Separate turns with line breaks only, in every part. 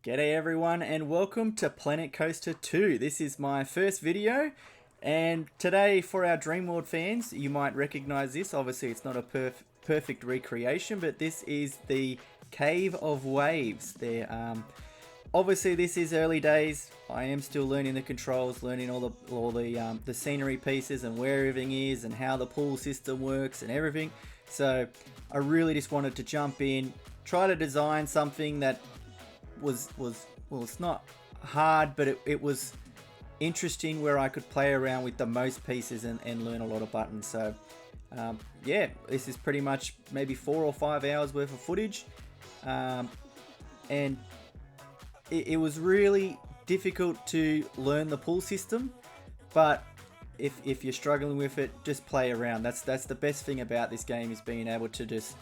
G'day everyone and welcome to Planet Coaster 2. This is my first video and today for our Dreamworld fans, you might recognize this. Obviously it's not a perfect recreation, but this is the Cave of Waves. Obviously this is early days. I am still learning the controls, learning all the scenery pieces and where everything is and how the pool system works and everything. So I really just wanted to jump in, try to design something that was well, it's not hard, but it was interesting where I could play around with the most pieces and learn a lot of buttons. So yeah, this is pretty much maybe 4 or 5 hours worth of footage, and it was really difficult to learn the pool system, but if you're struggling with it, just play around. That's the best thing about this game, is being able to just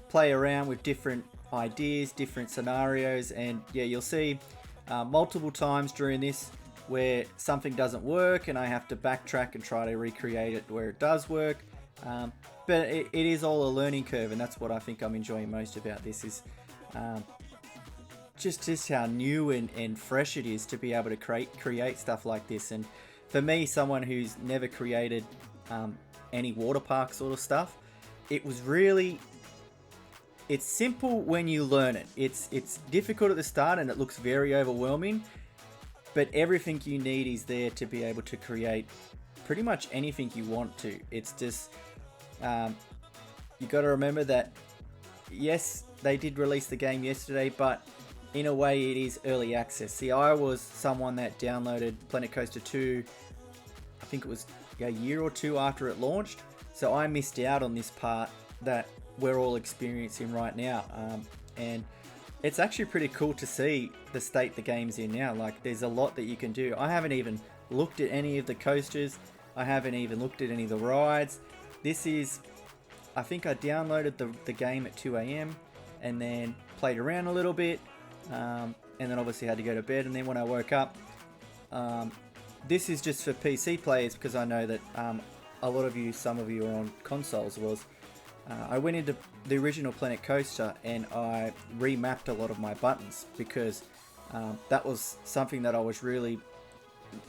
play around with different ideas, different scenarios, and yeah, you'll see multiple times during this where something doesn't work and I have to backtrack and try to recreate it where it does work, but it is all a learning curve, and that's what I think I'm enjoying most about this, is just how new and fresh it is to be able to create stuff like this. And for me, someone who's never created any water park sort of stuff, it was really, it's simple when you learn it. It's difficult at the start and it looks very overwhelming, but everything you need is there to be able to create pretty much anything you want to. It's just, you got to remember that, yes, they did release the game yesterday, but in a way it is early access. See, I was someone that downloaded Planet Coaster 2, I think it was a year or two after it launched, so I missed out on this part that we're all experiencing right now, and it's actually pretty cool to see the state the game's in now. Like, there's a lot that you can do. I haven't even looked at any of the coasters, I haven't even looked at any of the rides. This is, I think I downloaded the game at 2 AM and then played around a little bit, and then obviously had to go to bed. And then when I woke up, this is just for PC players, because I know that a lot of you, some of you are on consoles. I went into the original Planet Coaster and I remapped a lot of my buttons, because that was something that I was really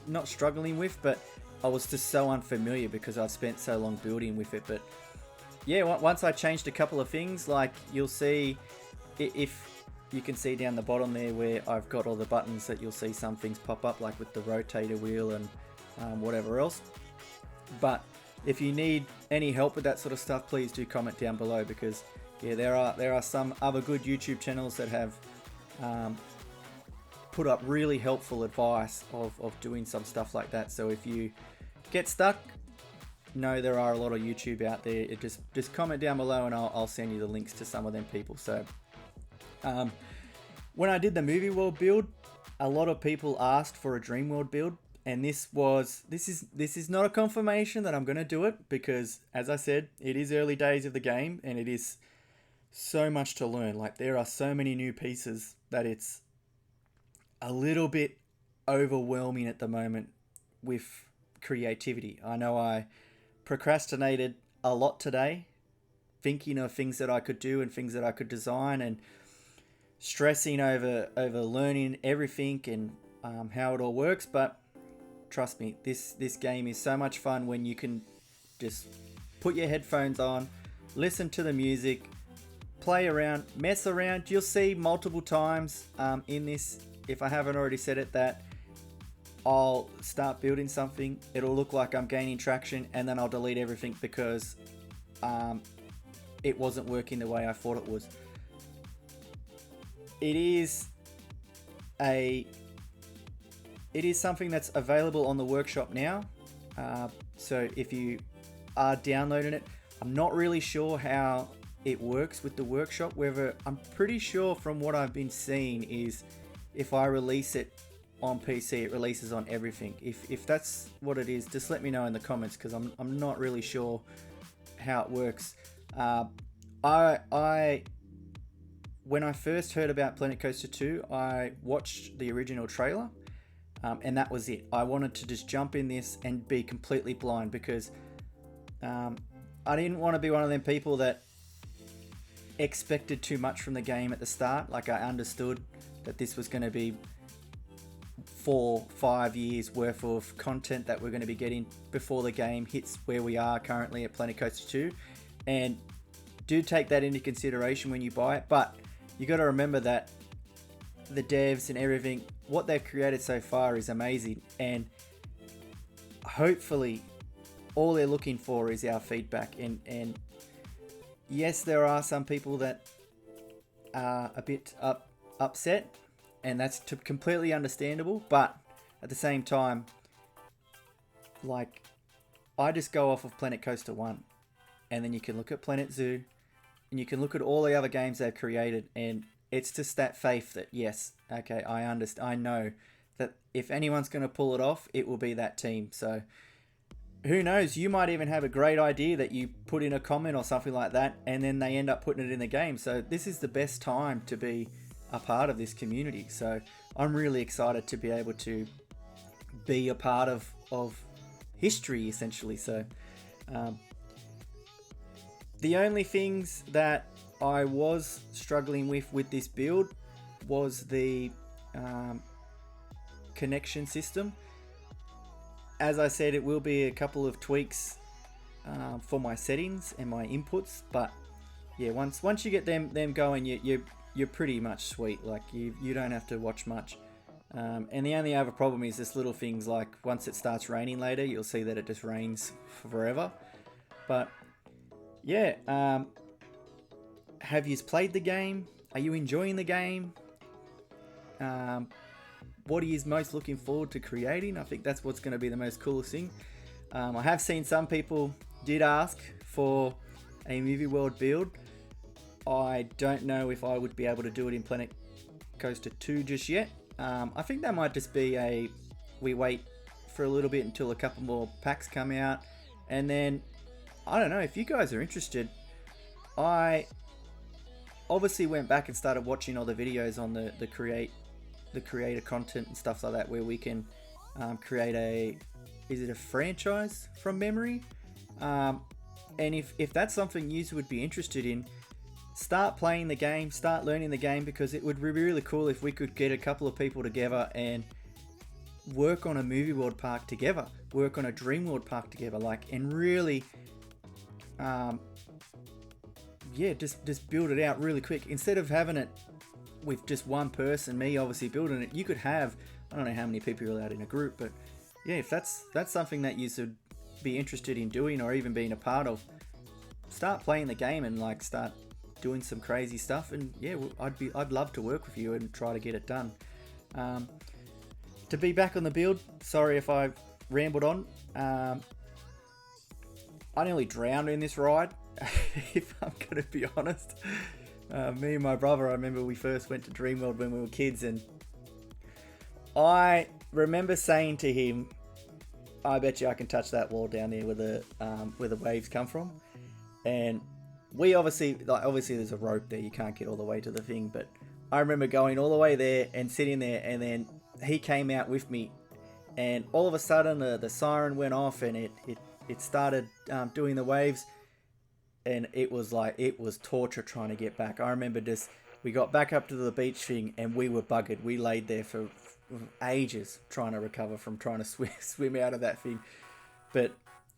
not struggling with, but I was just so unfamiliar because I've spent so long building with it. But yeah, once I changed a couple of things, like you'll see, if you can see down the bottom there where I've got all the buttons, that you'll see some things pop up, like with the rotator wheel and whatever else. But if you need any help with that sort of stuff, please do comment down below, because yeah, there are some other good YouTube channels that have put up really helpful advice of doing some stuff like that. So if you get stuck, know there are a lot of YouTube out there. Just comment down below and I'll send you the links to some of them people. So when I did the movie world build, a lot of people asked for a dream world build, and this is not a confirmation that I'm going to do it, because as I said, it is early days of the game and it is so much to learn. Like, there are so many new pieces that it's a little bit overwhelming at the moment with creativity. I know I procrastinated a lot today, thinking of things that I could do and things that I could design, and stressing over learning everything and how it all works. But trust me, this game is so much fun when you can just put your headphones on, listen to the music, play around, mess around. You'll see multiple times in this, if I haven't already said it, that I'll start building something, it'll look like I'm gaining traction, and then I'll delete everything because it wasn't working the way I thought it was. It is something that's available on the workshop now, so if you are downloading it, I'm not really sure how it works with the workshop. Whether, I'm pretty sure from what I've been seeing, is if I release it on PC, it releases on everything. If that's what it is, just let me know in the comments, because I'm not really sure how it works. When I first heard about Planet Coaster 2, I watched the original trailer, and that was it. I wanted to just jump in this and be completely blind, because I didn't want to be one of them people that expected too much from the game at the start. Like, I understood that this was going to be 4-5 years worth of content that we're going to be getting before the game hits where we are currently at Planet Coaster 2, and do take that into consideration when you buy it. But you got to remember that the devs and everything, what they've created so far is amazing, and hopefully all they're looking for is our feedback. And yes, there are some people that are a bit upset, and that's completely understandable. But at the same time, like, I just go off of Planet Coaster 1, and then you can look at Planet Zoo, and you can look at all the other games they've created, and it's just that faith that, yes, okay, I understand. I know that if anyone's going to pull it off, it will be that team. So who knows? You might even have a great idea that you put in a comment or something like that, and then they end up putting it in the game. So this is the best time to be a part of this community. So I'm really excited to be able to be a part of history, essentially. So the only things that I was struggling with this build was the connection system. As I said, it will be a couple of tweaks for my settings and my inputs, but yeah, once you get them going, you're pretty much sweet. Like, you don't have to watch much. And the only other problem is just little things like once it starts raining later, you'll see that it just rains forever. But yeah, have you played the game? Are you enjoying the game? What are you most looking forward to creating? I think that's what's going to be the most coolest thing. I have seen some people did ask for a movie world build. I don't know if I would be able to do it in Planet Coaster 2 just yet. I think that might just be we wait for a little bit until a couple more packs come out, and then I don't know if you guys are interested. I obviously went back and started watching all the videos on the creator content and stuff like that, where we can create is it a franchise from memory? And if that's something you would be interested in, start playing the game, start learning the game, because it would be really cool if we could get a couple of people together and work on a movie world park together, work on a dream world park together, like, and really just build it out really quick. Instead of having it with just one person, me obviously building it, you could have, I don't know how many people you're allowed in a group, but yeah, if that's something that you should be interested in doing or even being a part of, start playing the game and like start doing some crazy stuff. And yeah, I'd love to work with you and try to get it done. To be back on the build, sorry if I rambled on. I nearly drowned in this ride, if I'm gonna be honest. Me and my brother, I remember we first went to Dreamworld when we were kids, and I remember saying to him, I bet you I can touch that wall down there where the waves come from. And we obviously there's a rope there, you can't get all the way to the thing, but I remember going all the way there and sitting there, and then he came out with me, and all of a sudden the siren went off, and it started doing the waves, and it was torture trying to get back. I remember we got back up to the beach thing, and we were buggered. We laid there for ages trying to recover from trying to swim out of that thing. But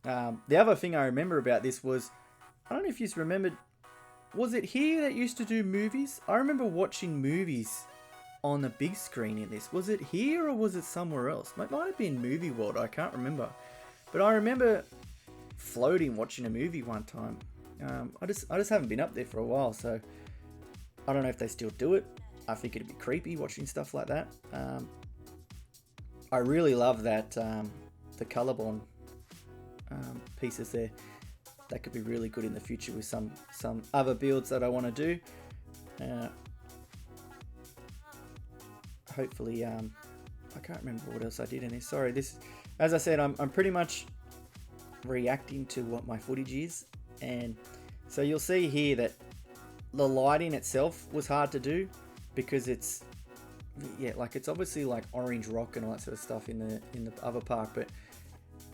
the other thing I remember about this was, I don't know if you remembered, was it here that used to do movies? I remember watching movies on the big screen in this. Was it here or was it somewhere else? It might have been Movie World, I can't remember. But I remember floating watching a movie one time. I just haven't been up there for a while, so I don't know if they still do it. I think it'd be creepy watching stuff like that. I really love that the Colorbond pieces there. That could be really good in the future with some other builds that I want to do. Hopefully, I can't remember what else I did in this. Sorry, as I said, I'm pretty much reacting to what my footage is, and so you'll see here that the lighting itself was hard to do because it's obviously like orange rock and all that sort of stuff in the other park, but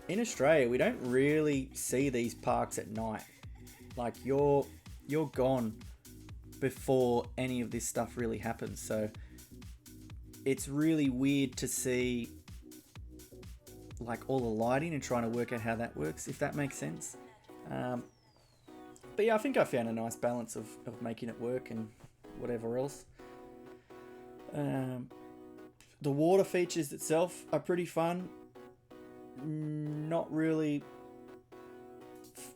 in Australia we don't really see these parks at night. Like you're gone before any of this stuff really happens. So it's really weird to see like all the lighting and trying to work out how that works, if that makes sense. But yeah, I think I found a nice balance of making it work and whatever else. The water features itself are pretty fun. Not really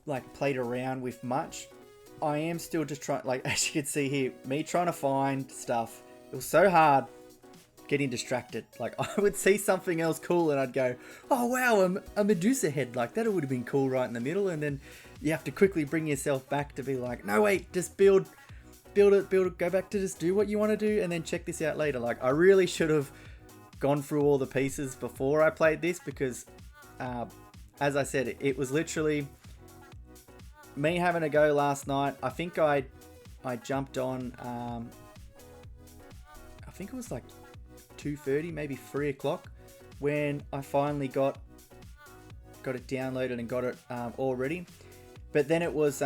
like played around with much. I am still just trying, like as you can see here, me trying to find stuff. It was so hard getting distracted. Like I would see something else cool and I'd go, oh wow, a Medusa head, like that would have been cool right in the middle. And then you have to quickly bring yourself back to be like, no wait, just build it, go back to just do what you want to do and then check this out later. Like I really should have gone through all the pieces before I played this, because as I said, it was literally me having a go last night. I think I jumped on, I think it was like 2:30, maybe 3 o'clock, when I finally got it downloaded and got it all ready. But then it was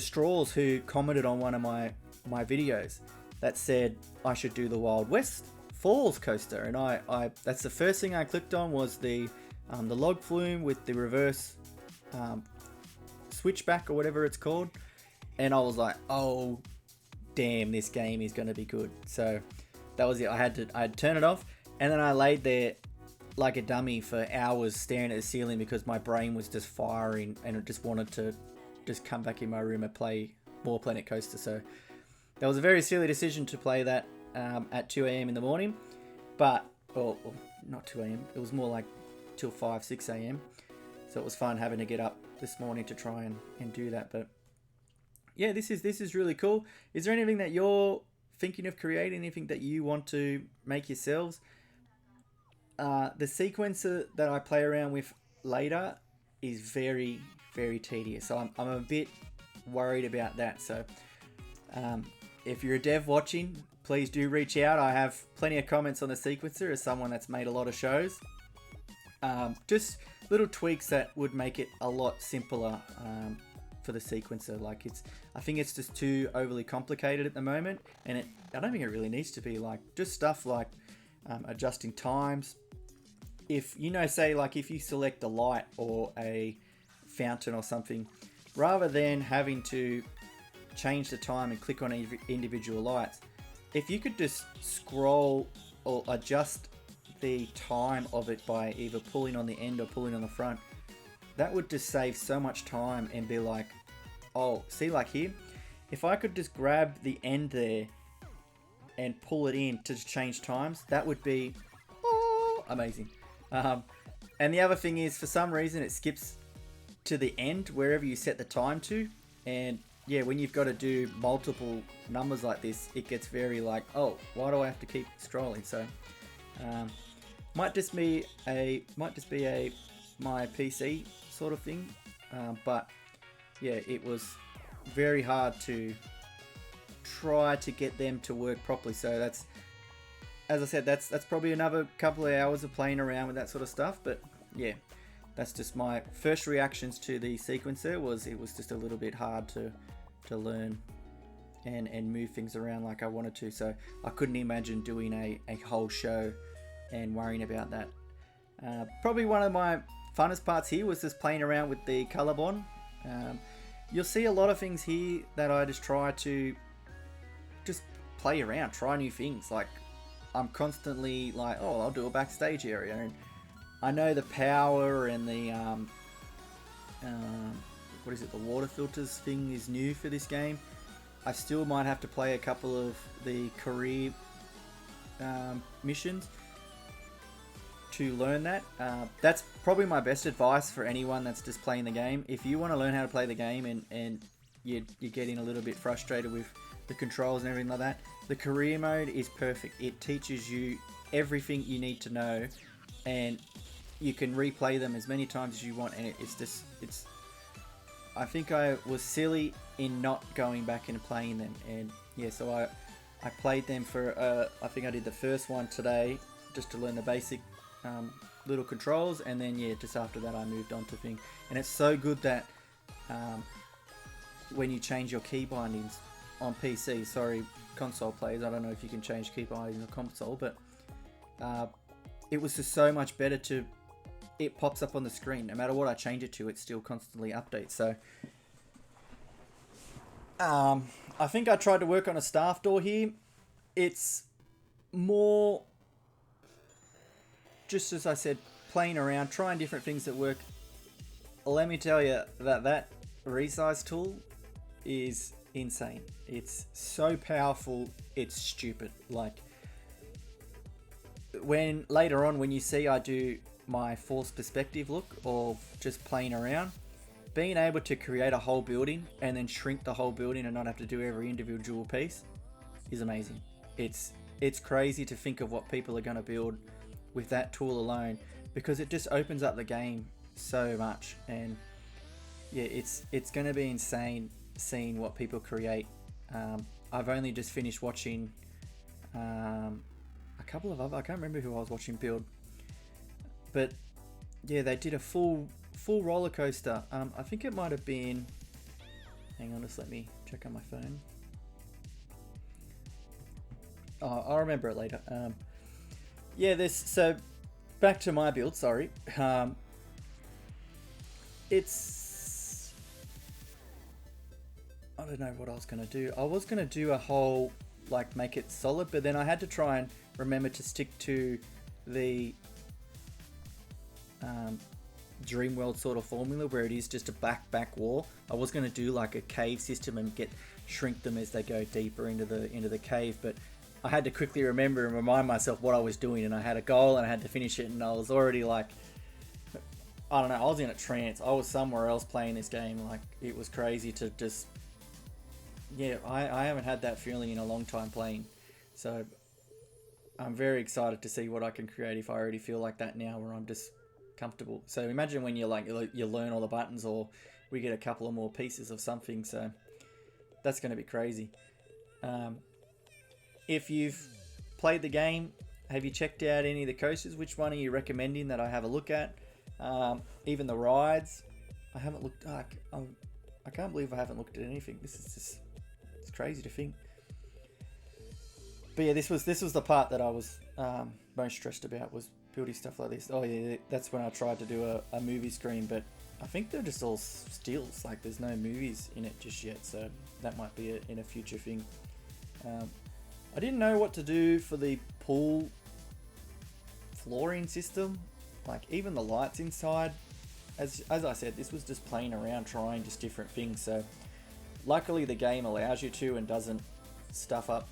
Straws who commented on one of my videos that said I should do the Wild West Falls coaster, and I that's the first thing I clicked on, was the log flume with the reverse switchback or whatever it's called, and I was like, oh damn, this game is going to be good. So that was it. I had to turn it off, and then I laid there like a dummy for hours staring at the ceiling because my brain was just firing and it just wanted to just come back in my room and play more Planet Coaster. So that was a very silly decision to play that at 2 a.m. in the morning, but or not 2 a.m. It was more like till 5, 6 a.m. So it was fun having to get up this morning to try and do that. But yeah, this is really cool. Is there anything that you're thinking of creating, anything that you want to make yourselves? The sequencer that I play around with later is very, very tedious. So I'm a bit worried about that. So if you're a dev watching, please do reach out. I have plenty of comments on the sequencer as someone that's made a lot of shows. Just little tweaks that would make it a lot simpler for the sequencer. Like I think it's just too overly complicated at the moment, and I don't think it really needs to be. Like just stuff like adjusting times. If say like if you select a light or a fountain or something, rather than having to change the time and click on individual lights, if you could just scroll or adjust the time of it by either pulling on the end or pulling on the front, that would just save so much time and be like, oh, see, like here, if I could just grab the end there and pull it in to change times, that would be amazing. And the other thing is, for some reason, it skips to the end wherever you set the time to. And yeah, when you've got to do multiple numbers like this, it gets very like, oh, why do I have to keep scrolling? So might just be my PC sort of thing. But yeah, it was very hard to try to get them to work properly. So that's, as I said, that's probably another couple of hours of playing around with that sort of stuff. But yeah, that's just my first reactions to the sequencer. It was just a little bit hard to learn and move things around like I wanted to. So I couldn't imagine doing a whole show and worrying about that. Probably one of my funnest parts here was just playing around with the color bond. You'll see a lot of things here that I just try to just play around, try new things. Like I'm constantly like, oh, I'll do a backstage area, and I know the power and the what is it, the water filters thing is new for this game. I still might have to play a couple of the career missions to learn that. That's probably my best advice for anyone that's just playing the game. If you want to learn how to play the game and you're getting a little bit frustrated with the controls and everything like that, the career mode is perfect. It teaches you everything you need to know, and you can replay them as many times as you want, and it's I think I was silly in not going back and playing them. And yeah, so I played them for I think I did the first one today just to learn the basic little controls, and then yeah, just after that I moved on to thing. And it's so good that when you change your key bindings, on PC. Sorry, console players. I don't know if you can change keybind in the console, but it was just so much better to. It pops up on the screen. No matter what I change it to, it still constantly updates. So, I think I tried to work on a staff door here. It's more, just as I said, playing around, trying different things that work. Let me tell you that resize tool is insane. It's so powerful, it's stupid. Like, when later on when you see I do my forced perspective look or just playing around, being able to create a whole building and then shrink the whole building and not have to do every individual piece is amazing. It's crazy to think of what people are going to build with that tool alone, because it just opens up the game so much. And yeah, it's going to be insane seeing what people create. I've only just finished watching a couple of other, I can't remember who I was watching build, but yeah, they did a full roller coaster. I think it might have been, hang on, just let me check on my phone. Oh, I'll remember it later. Yeah, so back to my build, sorry. It's, I don't know what I was going to do. I was going to do a whole, like, make it solid, but then I had to try and remember to stick to the Dreamworld sort of formula where it is just a back wall. I was going to do like a cave system and shrink them as they go deeper into the cave, but I had to quickly remember and remind myself what I was doing, and I had a goal and I had to finish it, and I was already like, I don't know, I was in a trance. I was somewhere else playing this game. Like, it was crazy to just, yeah, I haven't had that feeling in a long time playing. So I'm very excited to see what I can create if I already feel like that now, where I'm just comfortable. So imagine when you learn all the buttons, or we get a couple of more pieces of something. So that's going to be crazy. If you've played the game, have you checked out any of the coasters? Which one are you recommending that I have a look at? Even the rides, I haven't looked. I can't believe I haven't looked at anything. This is just, it's crazy to think. But yeah, this was the part that I was most stressed about, was building stuff like this. Oh yeah, that's when I tried to do a movie screen, but I think they're just all stills. Like, there's no movies in it just yet, so that might be in a future thing. I didn't know what to do for the pool flooring system. Like, even the lights inside. As I said, this was just playing around, trying just different things. So luckily the game allows you to and doesn't stuff up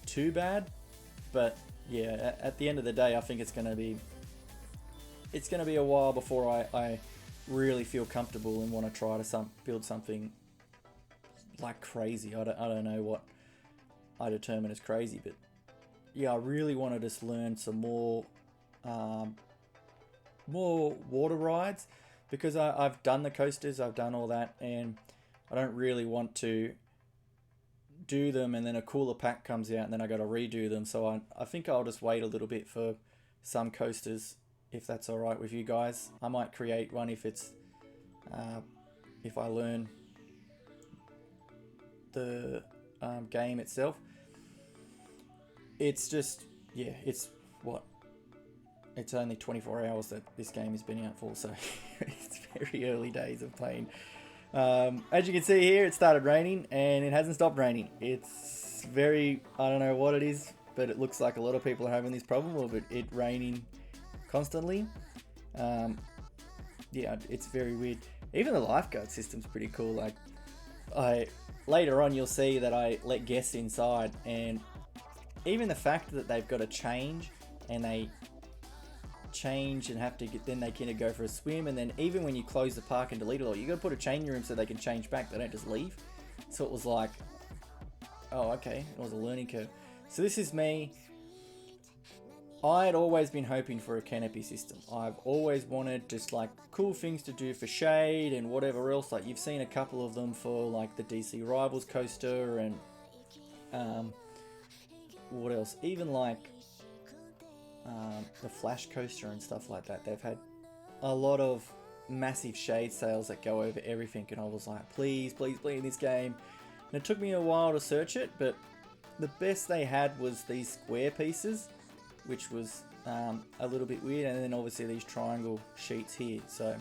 too bad. But yeah, at the end of the day, I think it's going to be a while before I really feel comfortable and want to try to build something like crazy. I don't know what I determine as crazy, but yeah, I really want to just learn some more water rides, because I've done the coasters, I've done all that, and I don't really want to do them and then a cooler pack comes out and then I got to redo them. So I think I'll just wait a little bit for some coasters, if that's all right with you guys. I might create one if it's if I learn the game itself. It's just, yeah, it's only 24 hours that this game has been out for, so it's very early days of playing. As you can see here, it started raining and it hasn't stopped raining. It's very, I don't know what it is, but it looks like a lot of people are having this problem of it raining constantly. Yeah, it's very weird. Even the lifeguard system's pretty cool. Like, later on you'll see that I let guests inside, and even the fact that they've got to change, and they change and have to get, then they can go for a swim, and then even when you close the park and delete it all, you got to put a changing room so they can change back, they don't just leave. So it was like, oh okay, it was a learning curve. So this is me. I had always been hoping for a canopy system. I've always wanted just like cool things to do for shade and whatever else. Like, you've seen a couple of them for like the DC Rivals coaster, and what else, even like the Flash coaster and stuff like that. They've had a lot of massive shade sails that go over everything, and I was like, please, please, please, in this game, And it took me a while to search it, but the best they had was these square pieces, which was a little bit weird, and then obviously these triangle sheets here. So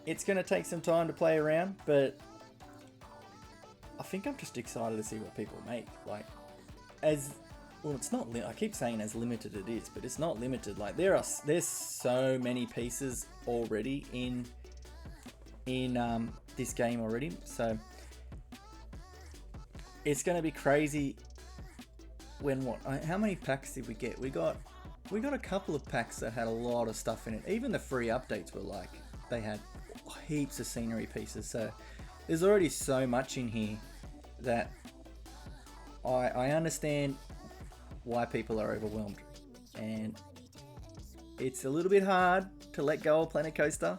it's going to take some time to play around, but I think I'm just excited to see what people make. Like, it's not. I keep saying as limited it is, but it's not limited. Like there's so many pieces already in this game already. So it's going to be crazy. How many packs did we get? We got a couple of packs that had a lot of stuff in it. Even the free updates were like, they had heaps of scenery pieces. So there's already so much in here that I understand why people are overwhelmed. And it's a little bit hard to let go of Planet Coaster.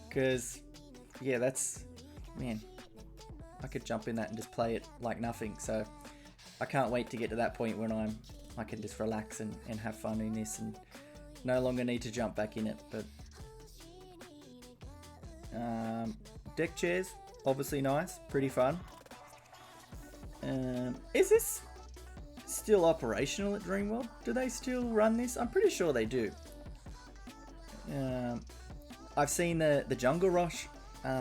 Because, yeah, I could jump in that and just play it like nothing. So I can't wait to get to that point when I can just relax and have fun in this and no longer need to jump back in it. But deck chairs, obviously nice, pretty fun. Is this still operational at Dreamworld? Do they still run this? I'm pretty sure they do. I've seen the Jungle Rush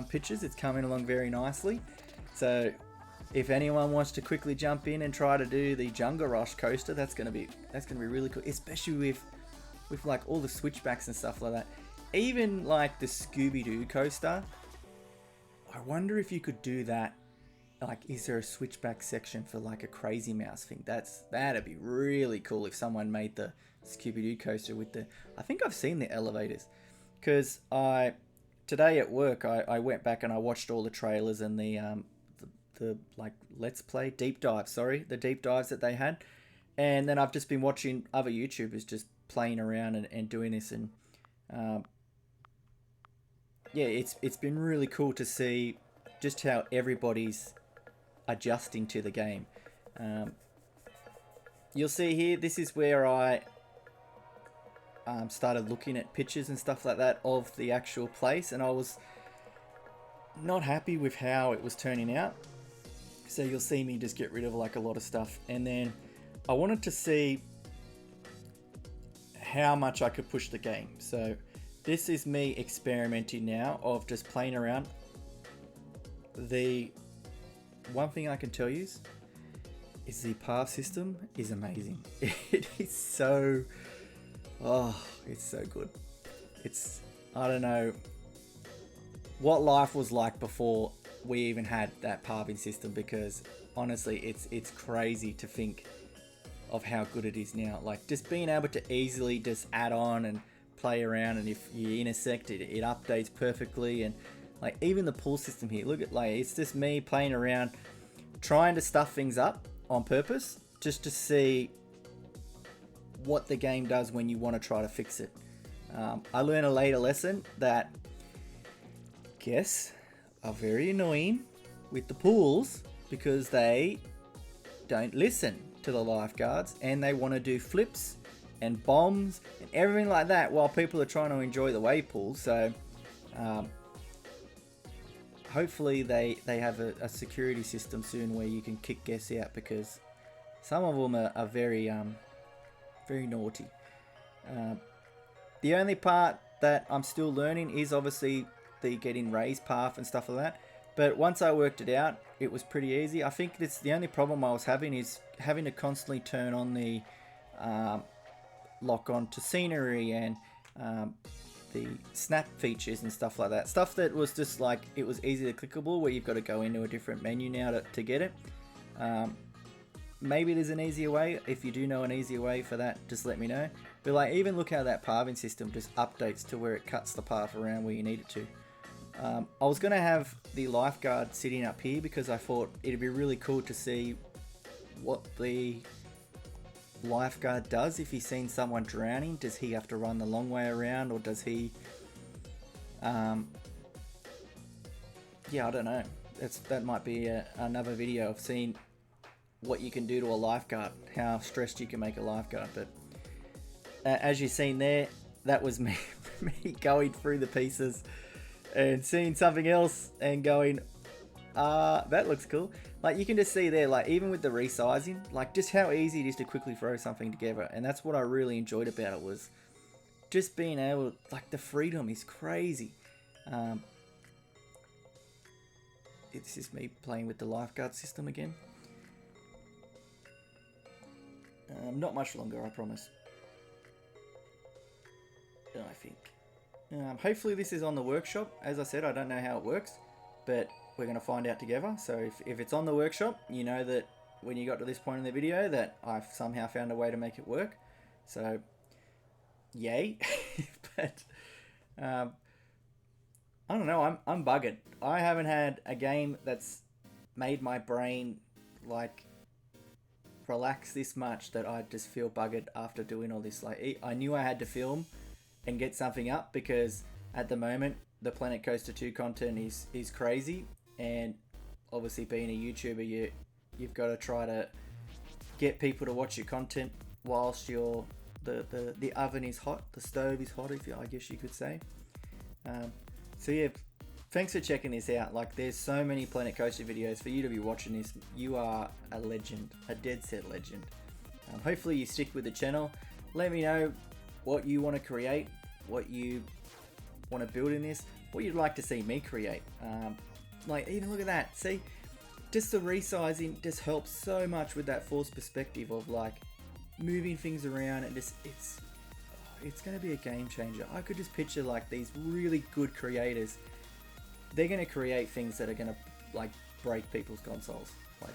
pictures. It's coming along very nicely. So if anyone wants to quickly jump in and try to do the Jungle Rush coaster, that's gonna be really cool, especially with like all the switchbacks and stuff like that. Even like the Scooby-Doo coaster, I wonder if you could do that. Like, is there a switchback section for like a Crazy Mouse thing? That'd be really cool if someone made the Scooby-Doo coaster with the. I think I've seen the elevators, because today at work I went back and I watched all the trailers and the like Let's Play deep dives. Sorry, the deep dives that they had, and then I've just been watching other YouTubers just playing around and doing this, and yeah, it's been really cool to see just how everybody's adjusting to the game. You'll see here, this is where I started looking at pictures and stuff like that of the actual place, and I was not happy with how it was turning out. So you'll see me just get rid of like a lot of stuff, and then I wanted to see how much I could push the game. So this is me experimenting now of just playing around. The one thing I can tell you is the path system is amazing. It is so, it's so good. I don't know what life was like before we even had that pathing system, because honestly it's crazy to think of how good it is now. Like, just being able to easily just add on and play around, and if you intersect it, it updates perfectly. And like, even the pool system here, look at, like, it's just me playing around, trying to stuff things up on purpose just to see what the game does when you want to try to fix it. I learned a later lesson that guests are very annoying with the pools because they don't listen to the lifeguards and they want to do flips and bombs and everything like that while people are trying to enjoy the wave pool. So hopefully they have a security system soon where you can kick guests out, because some of them are very very naughty. The only part that I'm still learning is obviously the getting raised path and stuff like that, but once I worked it out, it was pretty easy. I think that's the only problem I was having, is having to constantly turn on the lock on to scenery and the snap features and stuff like that. Stuff that was just like, it was easily clickable, where you've got to go into a different menu now to get it. Maybe there's an easier way. If you do know an easier way for that, just let me know. But like, even look how that pathing system just updates to where it cuts the path around where you need it to. I was going to have the lifeguard sitting up here because I thought it'd be really cool to see what the lifeguard does if he's seen someone drowning. Does he have to run the long way around, or does he yeah, I don't know. That might be another video of seeing what you can do to a lifeguard, how stressed you can make a lifeguard. But as you've seen there, that was me going through the pieces and seeing something else and going, That looks cool. Like, you can just see there, like, even with the resizing, like, just how easy it is to quickly throw something together. And that's what I really enjoyed about it, was just being able, like, the freedom is crazy. It's just me playing with the lifeguard system again. Not much longer, I promise. I think. Hopefully this is on the workshop. As I said, I don't know how it works, but we're going to find out together. So if it's on the workshop, you know that when you got to this point in the video that I've somehow found a way to make it work. So, yay. But, I don't know, I'm buggered. I haven't had a game that's made my brain, like, relax this much that I just feel buggered after doing all this. Like, I knew I had to film and get something up because at the moment the Planet Coaster 2 content is crazy, and obviously being a YouTuber, you've got to try to get people to watch your content whilst the oven is hot, the stove is hot, I guess you could say. So yeah, thanks for checking this out. Like, there's so many Planet Coaster videos. For you to be watching this, you are a legend, a dead set legend. Hopefully you stick with the channel. Let me know what you want to create, what you want to build in this, what you'd like to see me create. Like, even look at that. See, just the resizing just helps so much with that forced perspective of, like, moving things around, and just it's going to be a game changer. I could just picture, like, these really good creators. They're going to create things that are going to, like, break people's consoles. Like,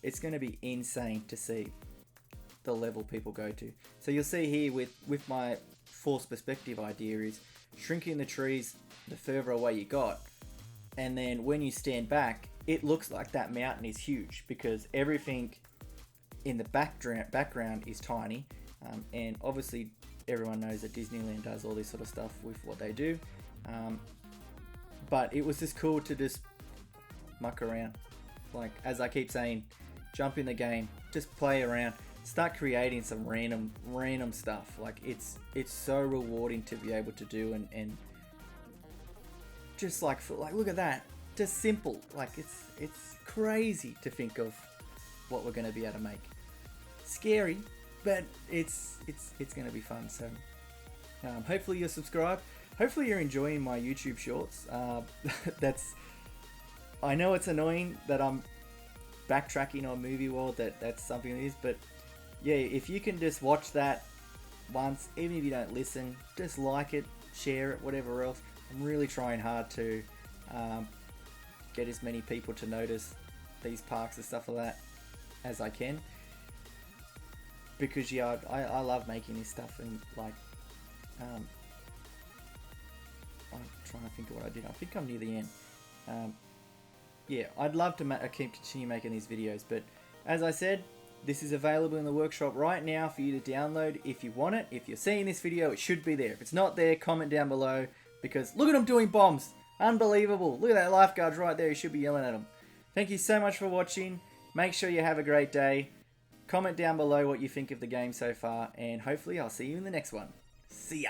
it's going to be insane to see the level people go to. So you'll see here with my forced perspective idea is shrinking the trees the further away you got, and then when you stand back, it looks like that mountain is huge because everything in the background is tiny. And obviously everyone knows that Disneyland does all this sort of stuff with what they do. But it was just cool to just muck around. Like, as I keep saying, jump in the game, just play around, start creating some random stuff. Like, it's so rewarding to be able to do, and just like look at that, just simple. Like, it's crazy to think of what we're going to be able to make. Scary, but it's going to be fun. So hopefully you're subscribed. Hopefully you're enjoying my YouTube shorts. I know it's annoying that I'm backtracking on Movie World, that's something it is, but yeah, if you can just watch that once, even if you don't listen, just like it, share it, whatever else. I'm really trying hard to get as many people to notice these parks and stuff like that as I can, because yeah, I love making this stuff. And like, I'm trying to think of what I did. I think I'm near the end. Yeah, I'd love to continue making these videos, but as I said, this is available in the workshop right now for you to download if you want it. If you're seeing this video, it should be there. If it's not there, comment down below, because look at him doing bombs. Unbelievable. Look at that lifeguard right there. You should be yelling at him. Thank you so much for watching. Make sure you have a great day. Comment down below what you think of the game so far, and hopefully I'll see you in the next one. See ya.